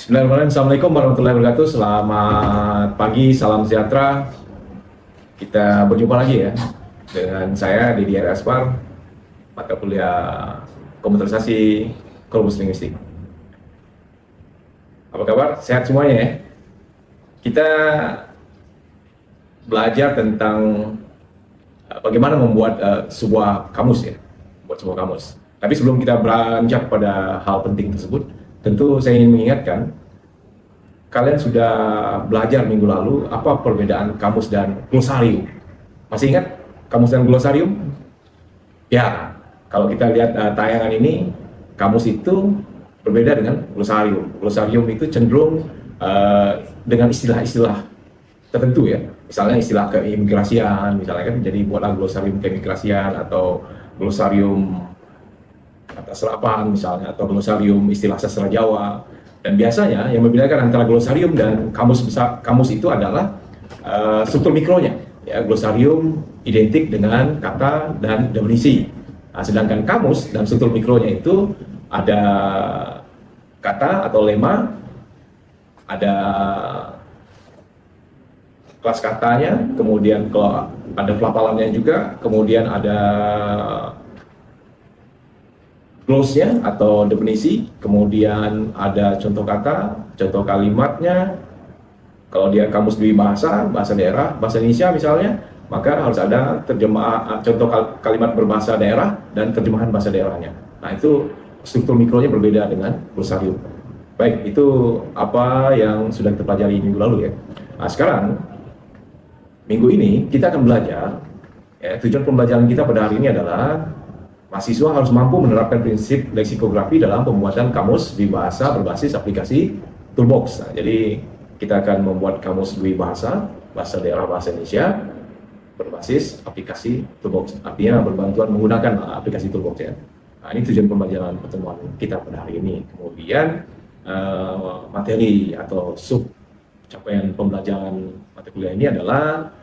Bismillahirrahmanirrahim. Assalamualaikum warahmatullahi wabarakatuh. Selamat pagi, salam sejahtera. Kita berjumpa lagi ya dengan saya Didi R. Aspar, mata kuliah komputerisasi Corpus Linguistik. Apa kabar? Sehat semuanya ya? Kita belajar tentang bagaimana membuat sebuah kamus ya, membuat sebuah kamus. Tapi sebelum kita beranjak pada hal penting tersebut, tentu saya ingin mengingatkan, kalian sudah belajar minggu lalu apa perbedaan kamus dan glosarium. Masih ingat kamus dan glosarium? Ya, kalau kita lihat tayangan ini, kamus itu berbeda dengan glosarium. Glosarium itu cenderung dengan istilah-istilah tertentu ya. Misalnya istilah keimigrasian, misalnya kan jadi buatlah glosarium keimigrasian atau glosarium kata serapan misalnya, atau glosarium istilah sastra Jawa. Dan biasanya yang membedakan antara glosarium dan kamus besar, kamus itu adalah struktur mikronya. Ya, glosarium identik dengan kata dan definisi. Nah, sedangkan kamus dan struktur mikronya itu ada kata atau lema, ada kelas katanya, kemudian kalau ada pelafalannya juga, kemudian ada glose-nya atau definisi, kemudian ada contoh kata, contoh kalimatnya. Kalau dia kamus dwi bahasa, bahasa daerah, bahasa Indonesia misalnya, maka harus ada terjemah contoh kalimat berbahasa daerah dan terjemahan bahasa daerahnya. Nah, itu struktur mikronya berbeda dengan glosarium. Baik, itu apa yang sudah kita pelajari minggu lalu ya. Nah, sekarang minggu ini kita akan belajar ya, tujuan pembelajaran kita pada hari ini adalah mahasiswa harus mampu menerapkan prinsip leksikografi dalam pembuatan kamus dwibahasa berbasis aplikasi Toolbox. Nah, jadi kita akan membuat kamus dwibahasa, bahasa daerah bahasa Indonesia berbasis aplikasi Toolbox. Artinya berbantuan menggunakan aplikasi Toolbox ya. Nah, ini tujuan pembelajaran pertemuan kita pada hari ini. Kemudian materi atau sub capaian pembelajaran mata kuliah ini adalah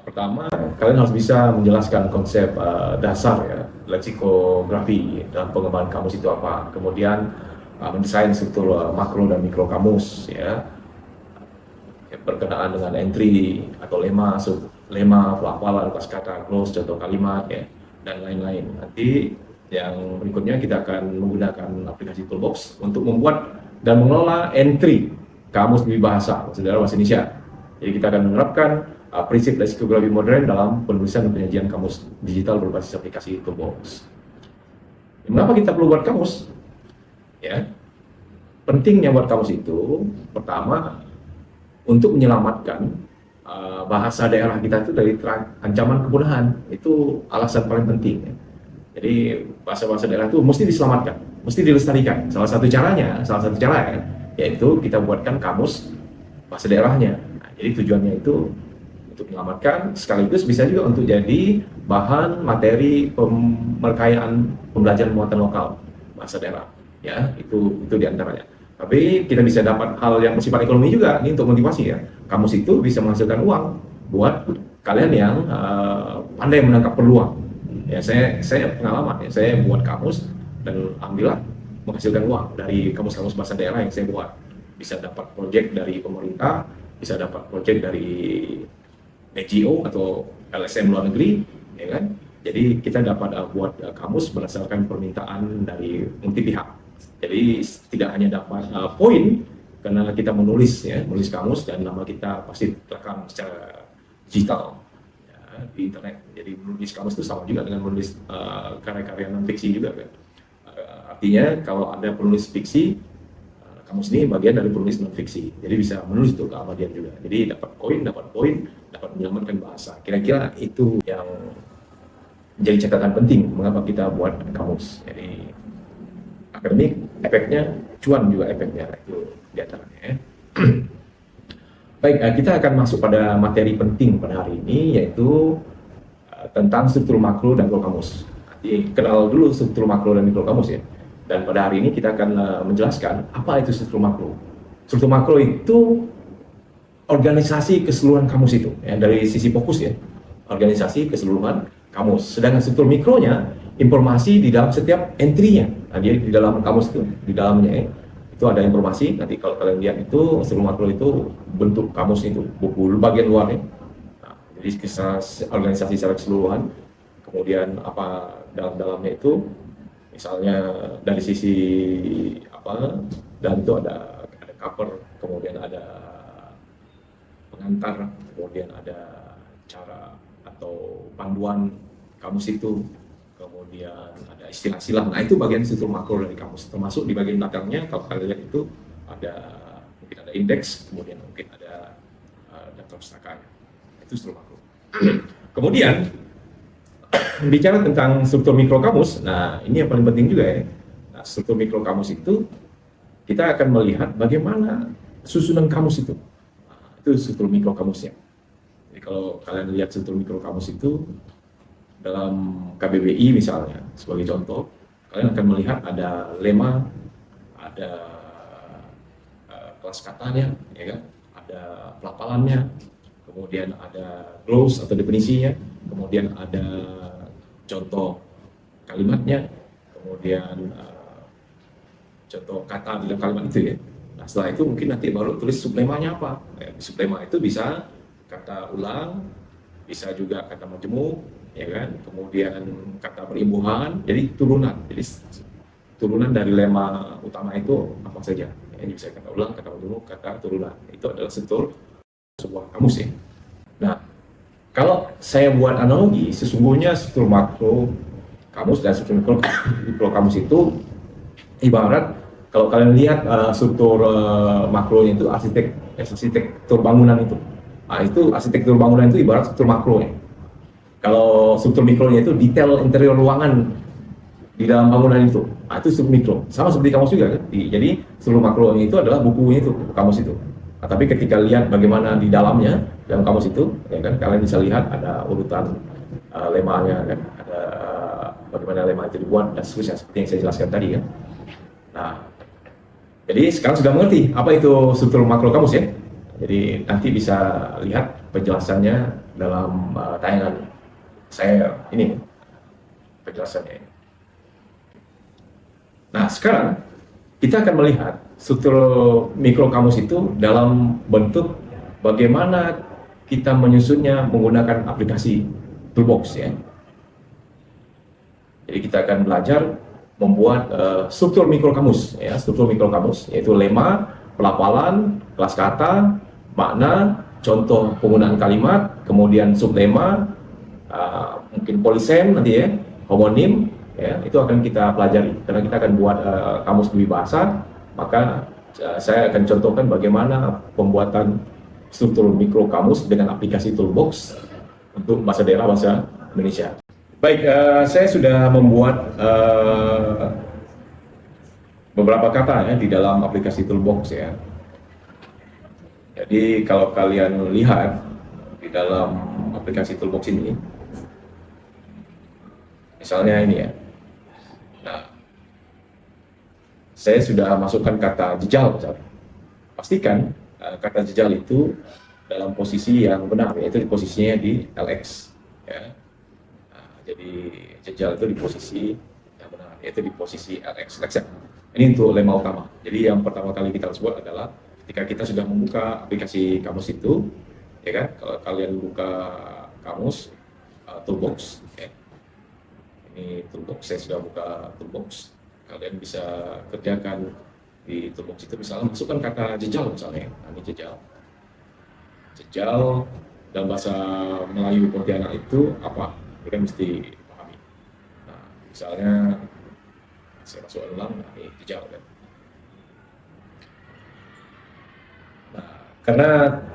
pertama, kalian harus bisa menjelaskan konsep dasar ya, leksikografi dalam pengembangan kamus itu apa. Kemudian mendesain struktur makro dan mikro kamus ya, berkenaan dengan entry atau lema, lema, pelafalan, kosakata, glose, contoh kalimat ya, dan lain-lain. Nanti yang berikutnya kita akan menggunakan aplikasi Toolbox untuk membuat dan mengelola entry kamus dwibahasa bahasa Indonesia. Jadi kita akan menerapkan prinsip leksikografi modern dalam penulisan dan penyajian kamus digital berbasis aplikasi Toolbox. Mengapa kita perlu buat kamus? Ya, pentingnya buat kamus itu pertama untuk menyelamatkan bahasa daerah kita itu dari ancaman kepunahan. Itu alasan paling penting. Ya. Jadi bahasa-bahasa daerah itu mesti diselamatkan, mesti dilestarikan. Salah satu cara ya, yaitu kita buatkan kamus bahasa daerahnya. Nah, jadi tujuannya itu untuk menyelamatkan, sekaligus bisa juga untuk jadi bahan materi pemerkayaan pembelajaran muatan lokal bahasa daerah. Ya, itu diantaranya. Tapi kita bisa dapat hal yang bersifat ekonomi juga, ini untuk motivasi ya. Kamus itu bisa menghasilkan uang buat kalian yang pandai menangkap peluang. Ya, saya pengalaman ya, saya buat kamus dan alhamdulillah menghasilkan uang dari kamus-kamus bahasa daerah yang saya buat. Bisa dapat proyek dari pemerintah, bisa dapat proyek dari NGO atau LSM luar negeri, ya kan? Jadi kita dapat buat kamus berdasarkan permintaan dari multi pihak. Jadi tidak hanya dapat poin karena kita menulis kamus dan nama kita pasti terekam secara digital ya, di internet. Jadi menulis kamus itu sama juga dengan menulis karya-karya non fiksi juga kan. Artinya kalau ada penulis fiksi, kamus ini bagian dari penulis non fiksi, jadi bisa menulis itu ke abadian juga. Jadi dapat poin, dapat menyelamatkan bahasa. Kira-kira itu yang menjadi catatan penting mengapa kita buat kamus. Jadi akademik efeknya, cuan juga efeknya, itu diantaranya. Ya. Baik, kita akan masuk pada materi penting pada hari ini, yaitu tentang struktur makro dan mikro kamus. Jadi kenal dulu struktur makro dan mikro kamus ya. Dan pada hari ini kita akan menjelaskan apa itu struktur makro. Struktur makro itu organisasi keseluruhan kamus itu, ya, dari sisi fokus ya, organisasi keseluruhan kamus. Sedangkan struktur mikronya informasi di dalam setiap entry-nya. Nah, dia di dalam kamus itu, di dalamnya ya, itu ada informasi. Nanti kalau kalian lihat itu struktur makro itu bentuk kamus itu buku bagian luarnya. Nah, jadi kisah organisasi secara keseluruhan. Kemudian apa dalam-dalamnya itu, misalnya dari sisi apa, dan itu ada cover, kemudian ada pengantar, kemudian ada cara atau panduan kamus itu, kemudian ada istilah silang. Nah itu bagian struktur makro dari kamus. Termasuk di bagian belakangnya kalau kalian lihat itu ada mungkin ada indeks, kemudian mungkin ada daftar pustakaan. Itu struktur makro. Kemudian bicara tentang struktur mikro kamus. Nah ini yang paling penting juga ya. Nah, struktur mikro kamus itu kita akan melihat bagaimana susunan kamus itu. Nah, itu struktur mikro kamusnya. Jadi kalau kalian lihat struktur mikro kamus itu dalam KBBI misalnya, sebagai contoh, kalian akan melihat ada lema, ada kelas katanya, ya kan? Ada pelafalannya, kemudian ada glose atau definisinya, kemudian ada contoh kalimatnya, kemudian contoh kata di dalam kalimat itu ya. Nah setelah itu mungkin nanti baru tulis sublemanya apa. Sublema itu bisa kata ulang, bisa juga kata majemuk, ya kan, kemudian kata perimbuhan, jadi turunan. Jadi turunan dari lema utama itu apa saja. Ini bisa kata ulang, kata majemuk, kata turunan. Itu adalah struktur sebuah kamus ya. Nah, kalau saya buat analogi, sesungguhnya struktur makro kamus dan struktur mikro kamus itu ibarat kalau kalian lihat struktur makronya itu arsitektur bangunan itu. Nah, itu arsitektur bangunan itu ibarat struktur makronya. Kalau struktur mikronya itu detail interior ruangan di dalam bangunan itu. Nah, itu struktur mikro. Sama seperti kamus juga kan. Jadi struktur makronya itu adalah bukunya itu, kamus itu. Nah, tapi ketika lihat bagaimana di dalamnya, dalam kamus itu, ya kan, kalian bisa lihat ada urutan lemanya kan, ada bagaimana lema itu dibuat dan seterusnya seperti yang saya jelaskan tadi kan. Nah, jadi sekarang sudah mengerti apa itu struktur makro kamus ya. Jadi nanti bisa lihat penjelasannya dalam tayangan saya ini, penjelasannya. Nah, sekarang kita akan melihat struktur mikro kamus itu dalam bentuk bagaimana kita menyusunnya menggunakan aplikasi Toolbox ya. Jadi kita akan belajar membuat struktur mikro kamus ya, struktur mikro kamus yaitu lema, pelafalan, kelas kata, makna, contoh penggunaan kalimat, kemudian sublema, mungkin polisem nanti ya, homonim ya, itu akan kita pelajari karena kita akan buat kamus dwi bahasa. Maka saya akan contohkan bagaimana pembuatan struktur mikro kamus dengan aplikasi Toolbox untuk bahasa daerah bahasa Indonesia. Baik, saya sudah membuat beberapa kata ya di dalam aplikasi Toolbox ya. Jadi kalau kalian lihat di dalam aplikasi Toolbox ini, misalnya ini ya. Nah, saya sudah masukkan kata jejal. Pastikan kata jejal itu dalam posisi yang benar, yaitu di posisinya di LX. Ya. Nah, jadi jejal itu di posisi yang benar, yaitu di posisi LX. Ini untuk lema utama. Jadi yang pertama kali kita harus buat adalah ketika kita sudah membuka aplikasi kamus itu, ya kan? Kalau kalian buka kamus Toolbox, ya. Ini Toolbox, saya sudah buka Toolbox. Kalian bisa kerjakan di Toolbox itu, misalnya masukkan kata jejal misalnya. Nah, ini jejal. Jejal dalam bahasa Melayu Pontianak itu apa? Kita mesti pahami. Nah, misalnya saya masuk ulang, nah, ini jejal kan. Nah, karena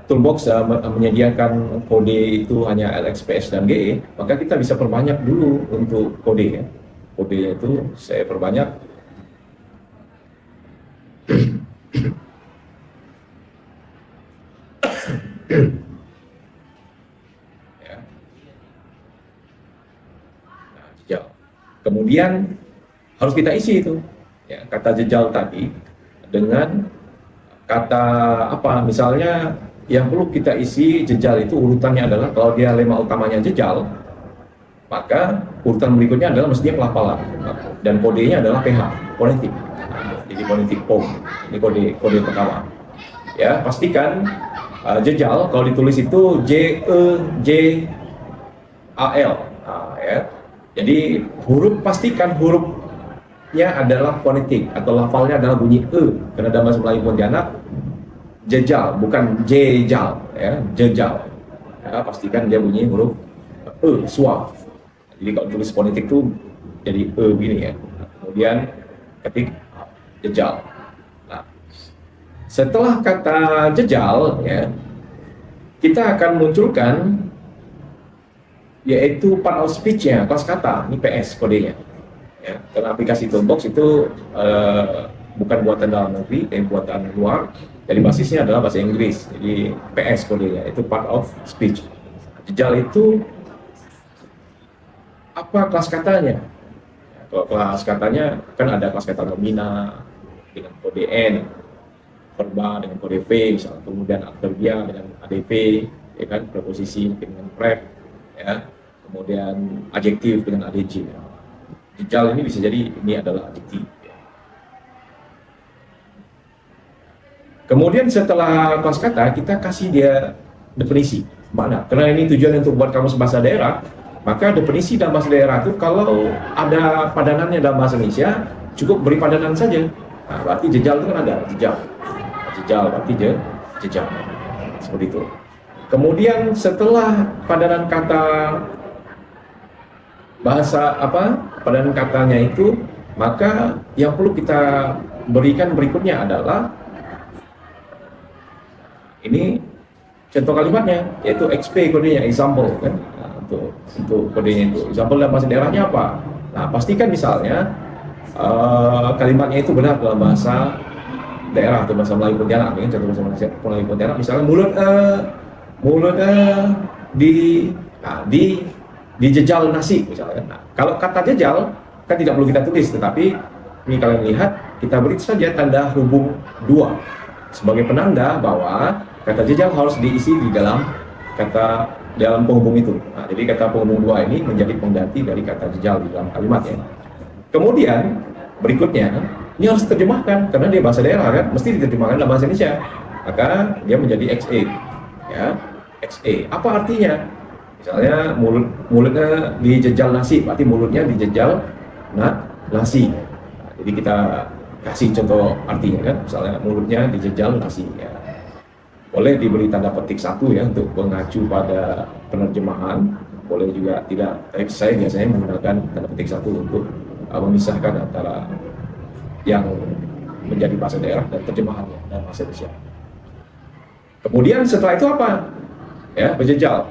Toolbox menyediakan kode itu hanya LXPS dan GE, maka kita bisa perbanyak dulu untuk kode ya. Kodenya itu saya perbanyak. Ya. Nah, jejal. Kemudian harus kita isi itu ya, kata jejal tadi dengan kata apa, misalnya yang perlu kita isi jejal itu urutannya adalah kalau dia lema utamanya jejal, maka urutan berikutnya adalah mestinya pelafalan dan kodenya adalah PH, fonetik. Jadi fonetik POM. Ini kode pertama. Ya, pastikan jejal kalau ditulis itu JEJAL. Ya. Jadi pastikan hurufnya adalah fonetik atau lafalnya adalah bunyi karena dalam bahasa Melayu Pontianak jejal bukan jejal, ya, jejal. Ya, pastikan dia bunyi huruf suar. Jadi kalau tulis fonetik itu jadi begini ya. Kemudian ketik jejal. Nah, setelah kata jejal ya, kita akan munculkan yaitu part of speech-nya, kelas kata, ini PS kodenya. Ya, karena aplikasi Toolbox itu bukan buatan dalam negeri, tapi buatan luar. Jadi basisnya adalah bahasa Inggris. Jadi PS kodenya, itu part of speech. Jejal itu apa kelas katanya? Kalau kelas katanya kan ada kelas kata nomina dengan kode N, verba dengan kode V, misalnya, kemudian adverbia dengan ADV, ya kan, preposisi dengan prep, ya, kemudian adjektif dengan ADJ. Jejal ini bisa jadi ini adalah adjektif. Kemudian setelah kelas kata kita kasih dia definisi mana, karena ini tujuan untuk buat kamus bahasa daerah. Maka definisi dalam bahasa daerah itu kalau ada padanannya dalam bahasa Indonesia cukup beri padanan saja. Nah, berarti jejal itu kan ada jejal berarti jejal seperti itu. Kemudian setelah padanan kata padanan katanya itu, maka yang perlu kita berikan berikutnya adalah ini contoh kalimatnya, yaitu XP kodenya, example kan. Untuk kodenya itu, example dalam bahasa daerahnya apa? Nah, pastikan misalnya kalimatnya itu benar dalam bahasa daerah atau bahasa Melayu Pontianak. Ini contoh bahasa Melayu Pontianak, misalnya mulut di jejal nasi misalnya. Nah, kalau kata jejal kan tidak perlu kita tulis, tetapi ini kalian lihat kita beri saja tanda hubung 2 sebagai penanda bahwa kata jejal harus diisi di dalam penghubung itu. Nah, jadi kata penghubung 2 ini menjadi pengganti dari kata jejal di dalam kalimatnya. Kemudian berikutnya ini harus diterjemahkan karena dia bahasa daerah kan, mesti diterjemahkan dalam bahasa Indonesia. Maka dia menjadi XA. Ya, XA. Apa artinya? Misalnya mulutnya dijejal nasi, berarti mulutnya dijejal nasi. Nah, jadi kita kasih contoh artinya kan, misalnya mulutnya dijejal nasi. Ya. Boleh diberi tanda petik 1 ya untuk mengacu pada penerjemahan, boleh juga tidak. Tapi saya biasanya menggunakan tanda petik 1 untuk memisahkan antara yang menjadi bahasa daerah dan terjemahannya dan bahasa Indonesia. Kemudian setelah itu apa? Ya, berjejal.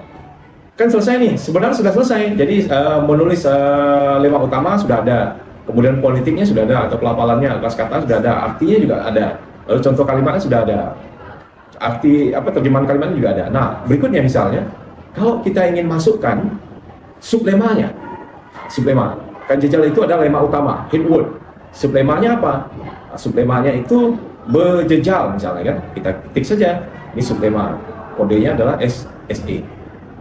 Kan selesai nih, sebenarnya sudah selesai. Jadi menulis lema utama sudah ada, kemudian politiknya sudah ada, atau pelafalannya, kelas kata sudah ada, artinya juga ada, lalu contoh kalimatnya sudah ada. Terjemahan kalimatnya juga ada. Nah, berikutnya misalnya kalau kita ingin masukkan sublemanya, sublema kan jejal itu adalah lema utama, head word. Sublemanya apa? Nah, sublemanya itu berjejal misalnya kan, kita ketik saja ini sublema, kodenya adalah SE.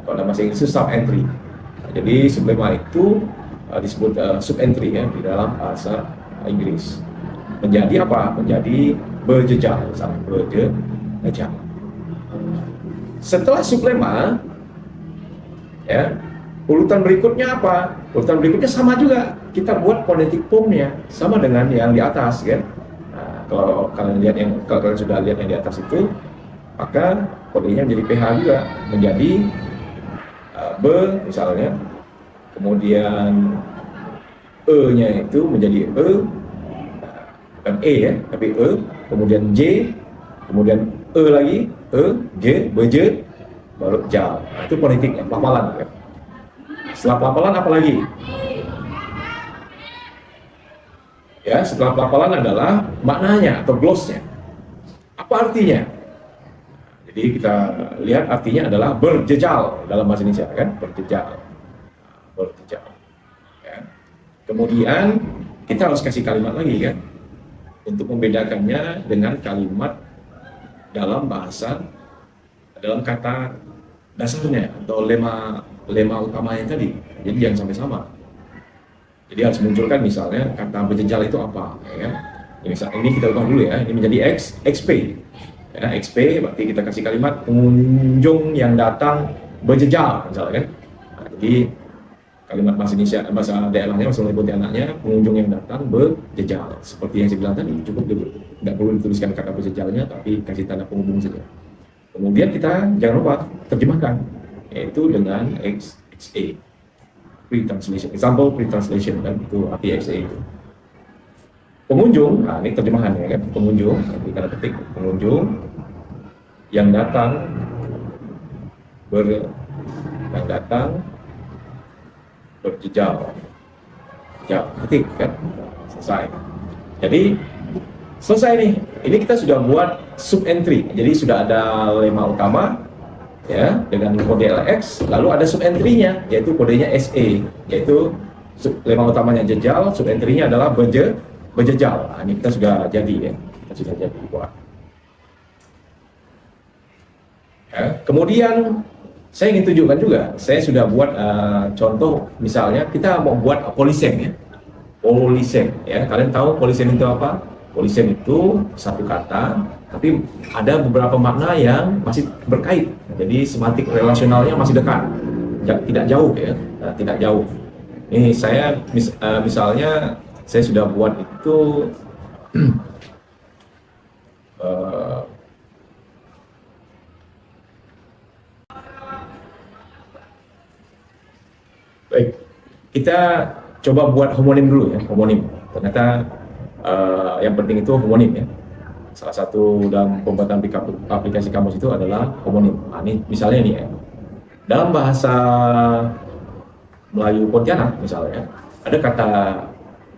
Kalau dalam bahasa Inggris sub entry. Nah, jadi sublema itu disebut sub entry ya di dalam bahasa Inggris. Menjadi apa? Menjadi berjejal, misalnya berjejal. Setelah sublema, ya, urutan berikutnya apa? Urutan berikutnya sama juga. Kita buat phonetic form-nya sama dengan yang di atas, kan? Nah, kalau kalian sudah lihat yang di atas itu, maka kodenya menjadi PH juga, menjadi B misalnya, kemudian E-nya itu menjadi E, bukan E ya, tapi E, kemudian J, kemudian E lagi, E, J, BJ, baru JAL. Nah, itu fonetiknya, pelafalan. Ya. Setelah pelafalan apa lagi? Ya, setelah pelafalan adalah maknanya atau gloss-nya. Apa artinya? Jadi kita lihat artinya adalah berjejal dalam bahasa Indonesia, kan? Berjejal. Berjejal. Ya. Kemudian kita harus kasih kalimat lagi, kan? Untuk membedakannya dengan kalimat dalam kata dasarnya atau lema utamanya tadi. Jadi jangan sampai sama. Jadi harus munculkan misalnya kata berjejal itu apa, ya kan? Misalnya ini kita ubah dulu ya, ini menjadi XP. Ya, XP berarti kita kasih kalimat pengunjung yang datang berjejal, misalnya kan. Nah, jadi kalimat bahasa Indonesia, bahasa daerahnya, bahasa Pontianaknya, pengunjung yang datang berjejal. Seperti yang saya bilang tadi, cukup dulu. Nggak perlu dituliskan kata berjejalnya, tapi kasih tanda penghubung saja. Kemudian kita jangan lupa terjemahkan, yaitu dengan XA, pre-translation. Example pre-translation, kan itu arti XA itu. Pengunjung, nah ini terjemahannya kan, pengunjung, nanti kita ketik pengunjung yang datang berjejal, ya ketik kan, selesai. Jadi selesai nih. Ini kita sudah buat sub entry, jadi sudah ada lema utama ya dengan kode LX, lalu ada sub entry-nya yaitu kodenya SE, yaitu lema utamanya jejal, sub entry-nya adalah berjejal. Nah, ini kita sudah jadi ya, kita sudah jadi buat. Ya, kemudian saya ingin tunjukkan juga, saya sudah buat contoh, misalnya kita mau buat polisen ya, polisen ya. Kalian tahu polisen itu apa? Polisen itu satu kata, tapi ada beberapa makna yang masih berkait. Jadi semantik relasionalnya masih dekat, tidak jauh ya, tidak jauh. Ini saya misalnya saya sudah buat itu baik, kita coba buat homonim dulu ya, homonim. Ternyata yang penting itu homonim ya. Salah satu dalam pembuatan aplikasi kamus itu adalah homonim. Nah, ini misalnya ini ya, dalam bahasa Melayu Pontianak misalnya ada kata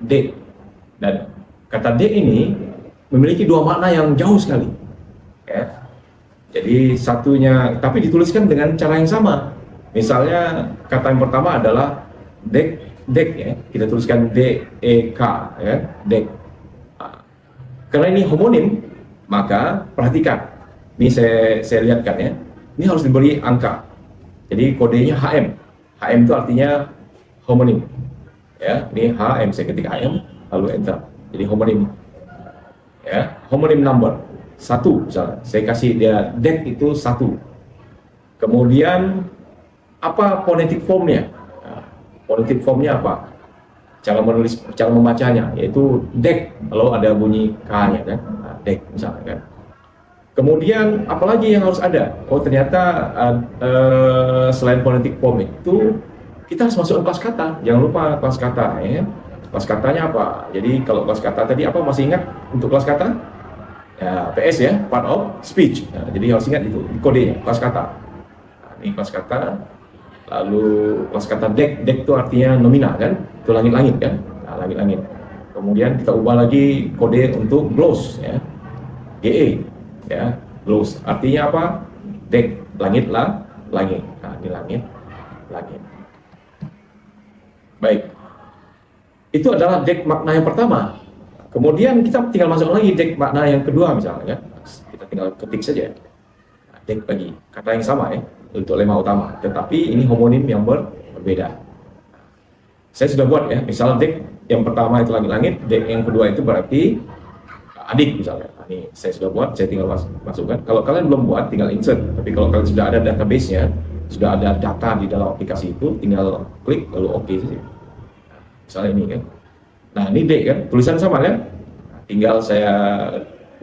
D, dan kata D ini memiliki dua makna yang jauh sekali ya. Jadi satunya tapi dituliskan dengan cara yang sama. Misalnya kata yang pertama adalah dek ya, kita tuliskan DEK ya, dek. Nah, karena ini homonim, maka perhatikan, ini saya lihatkan ya, ini harus diberi angka. Jadi kodenya HM itu artinya homonim ya. Ini HM, saya ketik HM lalu enter, jadi homonim ya, homonim number 1 misalnya, saya kasih dia dek itu 1. Kemudian apa phonetic formnya? Nah, phonetic formnya apa? Cara menulis, cara membacanya, yaitu dek kalau ada bunyi K-nya kan, nah, dek misalnya kan. Kemudian apalagi yang harus ada? Oh ternyata selain phonetic form itu kita harus masukkan kelas kata. Jangan lupa kelas kata ya. Kelas katanya apa? Jadi kalau kelas kata tadi apa, masih ingat untuk kelas kata? Ya, PS ya, part of speech. Nah, jadi harus ingat itu kodenya, kelas kata. Nah, ini kelas kata. Lalu kelas kata dek itu artinya nominal kan? Itu langit-langit kan? Nah, langit-langit. Kemudian kita ubah lagi kode untuk gloss ya. GE ya, gloss. Artinya apa? Dek, langit lah, langit. Nah, ini langit. Baik. Itu adalah dek makna yang pertama. Kemudian kita tinggal masuk lagi dek makna yang kedua misalnya ya. Kita tinggal ketik saja. Nah, dek lagi, kata yang sama ya untuk lema utama, tetapi ini homonim yang berbeda. Saya sudah buat ya, misalnya dek yang pertama itu langit-langit, dek yang kedua itu berarti adik misalnya. Nah, ini saya sudah buat, saya tinggal masukkan. Kalau kalian belum buat, tinggal insert. Tapi kalau kalian sudah ada database-nya, sudah ada data di dalam aplikasi itu, tinggal klik lalu oke saja. Misalnya ini kan. Nah ini D kan, tulisan sama kan? Nah, tinggal saya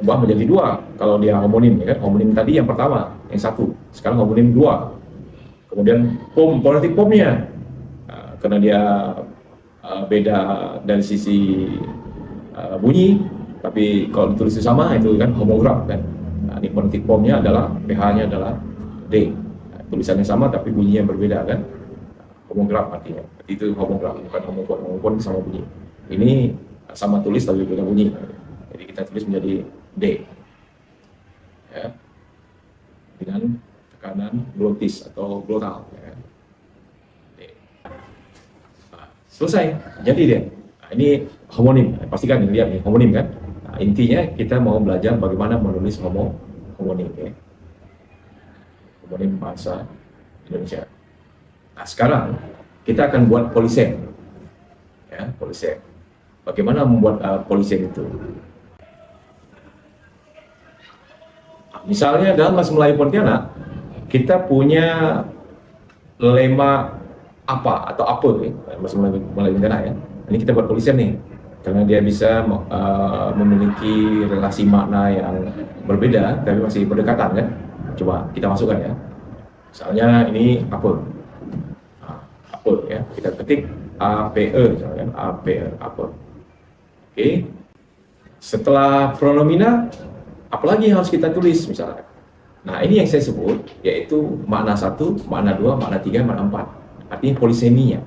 ubah menjadi 2 kalau dia homonim ya kan. Homonim tadi yang pertama, yang 1. Sekarang homonim 2. Kemudian phonetic formnya, nah, karena dia beda dari sisi bunyi, tapi kalau ditulis sama itu kan homograf kan. Nah, ini phonetic formnya adalah PH-nya adalah D. Nah, tulisannya sama tapi bunyinya berbeda kan. Homograf artinya. Itu homograf, bukan homofon. Homofon sama bunyi. Ini sama tulis tapi beda bunyi. Jadi kita tulis menjadi D. Ya. Dengan tekanan glottis atau glottal ya. D. Nah, selesai. Jadi dia. Nah, ini homonim. Pastikan lihat nih homonim kan. Nah, intinya kita mau belajar bagaimana menulis homonim ya. Homonim bahasa Indonesia. Nah, sekarang kita akan buat polisen. Ya, polisen. Bagaimana membuat polisen itu? Misalnya dalam bahasa Melayu Pontianak, kita punya lema apa atau apa ya, bahasa Melayu Pontianak ya. Ini kita buat polisian nih, karena dia bisa memiliki relasi makna yang berbeda, tapi masih berdekatan kan. Coba kita masukkan ya. Misalnya ini apa? Apa ya? Kita ketik APE, misalnya APE apa? Oke. Setelah pronomina, apalagi yang harus kita tulis misalnya. Nah, ini yang saya sebut, yaitu makna 1, makna 2, makna 3, makna 4. Artinya poliseminya.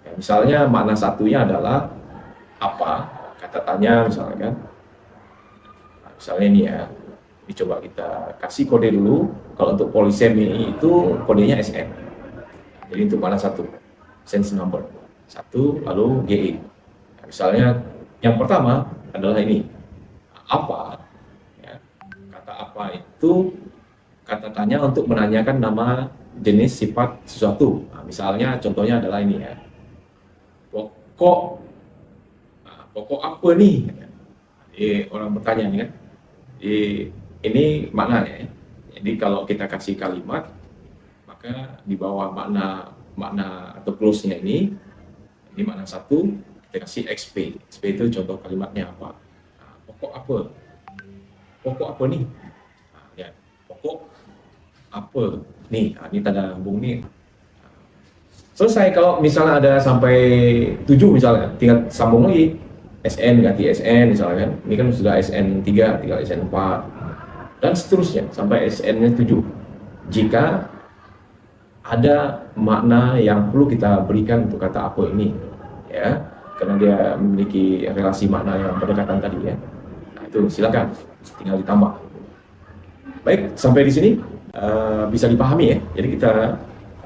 Ya, misalnya makna satunya adalah apa, kata tanya misalnya kan. Nah, misalnya ini ya, dicoba kita kasih kode dulu. Kalau untuk polisemi itu kodenya SN. Jadi untuk makna 1, sense number. 1, lalu GE. Nah, misalnya yang pertama adalah ini, apa. Ya, kata apa itu kata tanya untuk menanyakan nama, jenis, sifat sesuatu. Nah, misalnya contohnya adalah ini ya. Pokok, pokok apa nih? Orang bertanya nih kan. Ini maknanya ya. Jadi kalau kita kasih kalimat, maka di bawah makna atau close-nya ini makna 1, kita kasih XP. XP itu contoh kalimatnya apa? Nah, pokok apa? Pokok apa nih? Nah, ya, pokok apa nih? Nah, ini tanda hubung nih. Selesai. Kalau misalnya ada sampai 7 misalnya, tinggal sambung lagi. SN ganti SN misalnya kan. Ini kan sudah SN 3, tinggal SN 4. Dan seterusnya sampai SN-nya 7. Jika ada makna yang perlu kita berikan untuk kata apa ini, ya, karena dia memiliki relasi makna yang berdekatan tadi ya. Nah, itu silakan tinggal ditambah. Baik, sampai di sini bisa dipahami ya. Jadi kita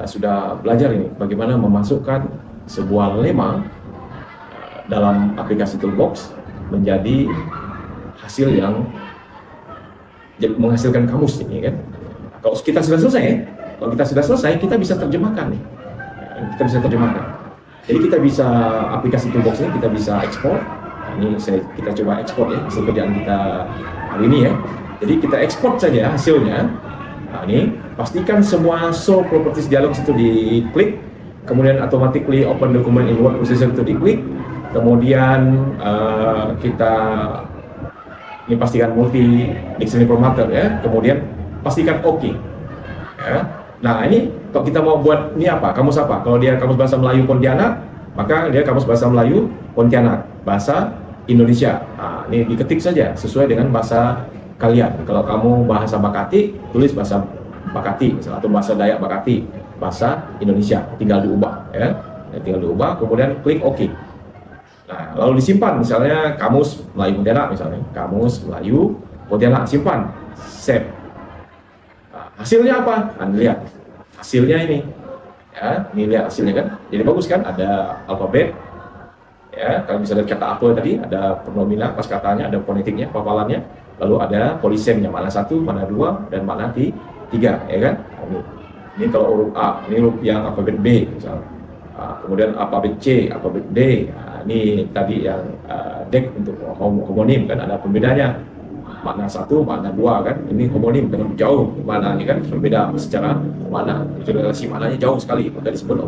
sudah belajar ini bagaimana memasukkan sebuah lema dalam aplikasi Toolbox menjadi hasil yang menghasilkan kamus ini kan. Nah, kalau kita sudah selesai, kita bisa terjemahkan nih. Kita bisa terjemahkan. Jadi kita bisa aplikasi Toolbox ini kita bisa ekspor. Nah, ini kita coba ekspor ya hasil kerjaan kita hari ini ya. Jadi kita ekspor saja hasilnya. Nah, ini pastikan semua show properties dialog itu diklik, kemudian automatically open document in word processor itu diklik, kemudian kita ini pastikan multi dictionary formatter ya, kemudian pastikan OK. Ya. Nah ini kalau kita mau buat ini apa? Kamus apa? Kalau dia kamus bahasa Melayu Pontianak, maka dia kamus bahasa Melayu Pontianak, bahasa Indonesia. Nah, ini diketik saja sesuai dengan bahasa kalian. Kalau kamu bahasa Bakati, tulis bahasa Bakati, misalnya, atau bahasa Dayak Bakati, bahasa Indonesia, tinggal diubah, ya, tinggal diubah, kemudian klik OK. Nah, lalu disimpan, misalnya kamus Melayu Pontianak, misalnya kamus Melayu Pontianak, simpan, save. Nah, hasilnya apa? Nah, lihat, hasilnya ini, ya, ini lihat hasilnya kan, jadi bagus kan, ada alfabet, ya, kalau bisa lihat kata apa tadi, ada pronomina, pas katanya, ada fonetiknya, papalannya. Lalu ada polisemnya, makna 1, makna 2, dan makna 3, ya kan? Ini kalau huruf A, ini huruf yang alfabet B, misalnya. Kemudian alfabet C, alfabet D, ini tadi yang DEC untuk homonim, kan ada pembedanya. Makna 1, makna 2, kan? Ini homonim, kan jauh maknanya kan, berbeda secara makna. Itu relasi maknanya jauh sekali, maka disebut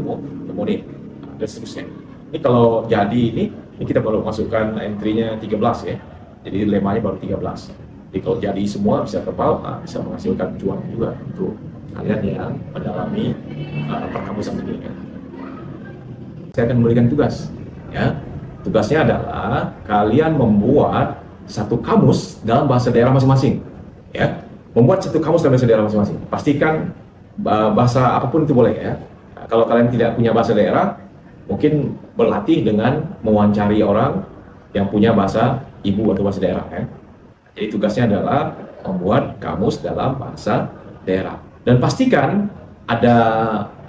homonim, dan seterusnya. Ini kalau jadi ini kita baru masukkan entry-nya 13 ya. Jadi lemanya baru 13. Jadi kalau jadi semua bisa kebal, bisa menghasilkan cuan juga untuk kalian yang mendalami perkamusan ini. Kan. Saya akan memberikan tugas. Ya, tugasnya adalah kalian membuat satu kamus dalam bahasa daerah masing-masing. Ya, membuat satu kamus dalam bahasa daerah masing-masing. Pastikan bahasa apapun itu boleh ya. Nah, kalau kalian tidak punya bahasa daerah, mungkin berlatih dengan mewawancari orang yang punya bahasa ibu atau bahasa daerah ya. Jadi tugasnya adalah membuat kamus dalam bahasa daerah. Dan pastikan ada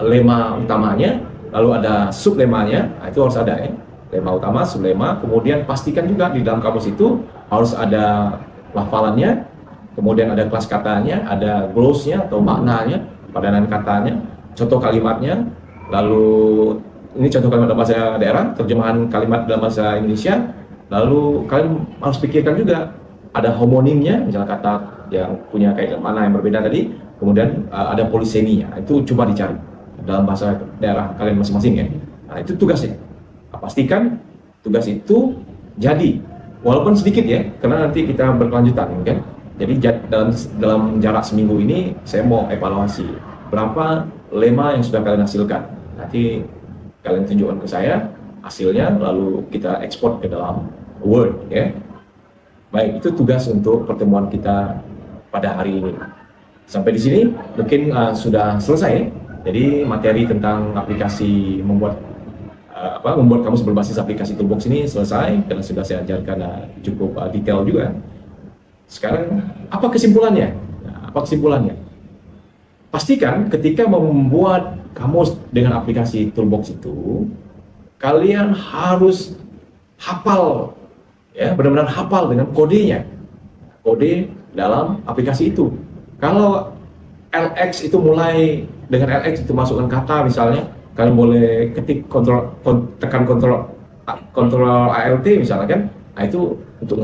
lema utamanya, lalu ada sublemanya, nah, itu harus ada ya. Lema utama, sublema, kemudian pastikan juga di dalam kamus itu harus ada lafalannya, kemudian ada kelas katanya, ada glose-nya atau maknanya, padanan katanya, contoh kalimatnya, lalu ini contoh kalimat dalam bahasa daerah, terjemahan kalimat dalam bahasa Indonesia. Lalu kalian harus pikirkan juga ada homonimnya, misalnya kata yang punya kaitan makna yang berbeda tadi. Kemudian ada poliseminya, itu coba dicari dalam bahasa daerah kalian masing-masing ya. Nah, itu tugasnya. Pastikan tugas itu jadi, walaupun sedikit ya, karena nanti kita berkelanjutan kan. Jadi dalam jarak seminggu ini saya mau evaluasi berapa lema yang sudah kalian hasilkan. Nanti kalian tunjukkan ke saya hasilnya, lalu kita ekspor ke dalam Word ya. Baik, itu tugas untuk pertemuan kita pada hari ini. Sampai di sini mungkin sudah selesai. Jadi materi tentang aplikasi membuat kamus berbasis aplikasi Toolbox ini selesai, karena sudah saya ajarkan cukup detail juga. Sekarang apa kesimpulannya? Nah, apa kesimpulannya? Pastikan ketika membuat kamus dengan aplikasi Toolbox itu, kalian harus hafal, ya, benar-benar hafal dengan kodenya, kode dalam aplikasi itu. Kalau LX itu mulai dengan LX itu masukkan kata misalnya, kalian boleh ketik tekan kontrol ALT misalnya kan, nah itu untuk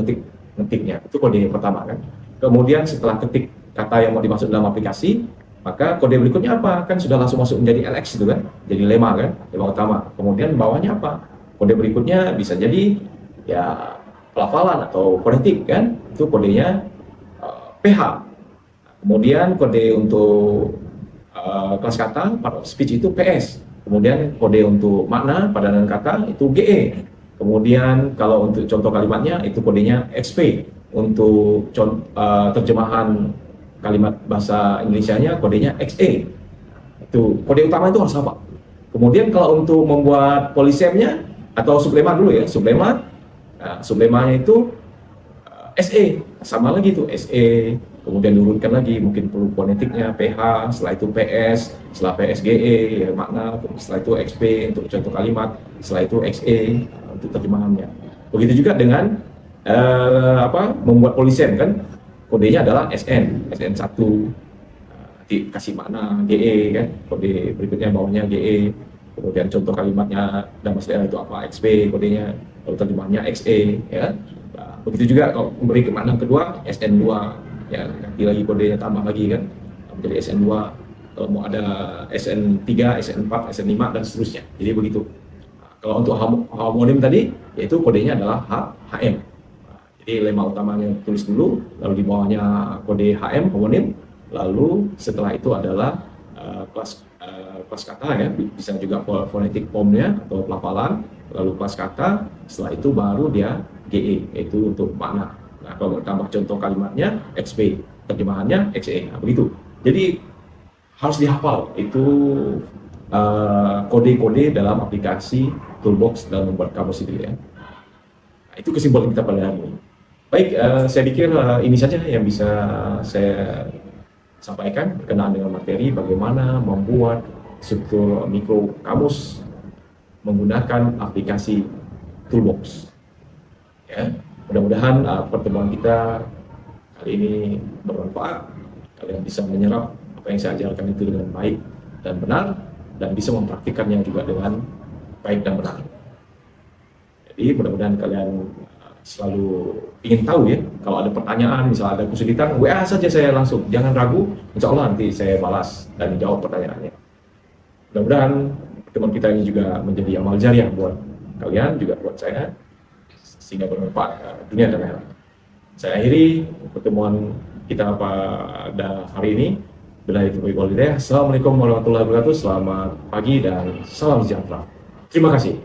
ngetiknya, itu kode pertama kan. Kemudian setelah ketik kata yang mau dimasuk dalam aplikasi, maka kode berikutnya apa? Kan sudah langsung masuk menjadi LX itu kan, jadi lema kan, lema utama. Kemudian bawahnya apa? Kode berikutnya bisa jadi ya pelafalan atau fonetik kan, itu kodenya PH. Kemudian kode untuk kelas kata, part of speech itu PS. Kemudian kode untuk makna, padanan kata itu GE. Kemudian kalau untuk contoh kalimatnya itu kodenya XP. Untuk terjemahan kalimat bahasa Indonesianya kodenya XE. Itu kode utama itu harus apa? Kemudian kalau untuk membuat polisemnya atau sublema dulu ya, sublema. Nah, sublemanya itu SE, sama lagi tuh SE. Kemudian diurutkan lagi, mungkin perlu fonetiknya PH, setelah itu PS, setelah PS GE ya, makna, setelah itu XP untuk contoh kalimat, setelah itu XE untuk terjemahannya. Begitu juga dengan membuat polisem kan, kodenya adalah SN1, dikasih makna GE kan, kode berikutnya bawahnya GE, kemudian contoh kalimatnya dan maksudnya itu apa, XP kodenya, lalu terjemahannya XE ya. Nah, begitu juga kalau memberi makna kedua SN2 ya, ganti lagi kodenya, tambah lagi kan menjadi SN2, kalau mau ada SN3, SN4, SN5 dan seterusnya. Jadi begitu. Nah, kalau untuk homonim tadi yaitu kodenya adalah HM. Nah, jadi lema utamanya tulis dulu, lalu di bawahnya kode HM homonim, lalu setelah itu adalah kelas kata ya, bisa juga fonetik formnya atau pelafalan, lalu kelas kata, setelah itu baru dia GE yaitu untuk makna. Nah, kalau tambah contoh kalimatnya XP, terjemahannya XE, nah, begitu. Jadi harus dihafal itu kode-kode dalam aplikasi Toolbox dalam membuat kamus itu ya. Nah, itu kesimpulan kita pada hari ini. Baik, saya pikir ini saja yang bisa saya sampaikan berkenaan dengan materi bagaimana membuat struktur mikro kamus menggunakan aplikasi Toolbox. Ya. Mudah-mudahan pertemuan kita kali ini bermanfaat. Kalian bisa menyerap apa yang saya ajarkan itu dengan baik dan benar, dan bisa mempraktikkannya juga dengan baik dan benar. Jadi mudah-mudahan kalian selalu ingin tahu ya, kalau ada pertanyaan, misalnya ada kesulitan, WA saja saya langsung, jangan ragu, insya Allah nanti saya balas dan jawab pertanyaannya. Mudah-mudahan pertemuan kita ini juga menjadi amal jariah buat kalian, juga buat saya, sehingga bermanfaat dunia dan akhirat. Saya akhiri pertemuan kita pada hari ini. Assalamualaikum warahmatullahi wabarakatuh. Selamat pagi dan salam sejahtera. Terima kasih.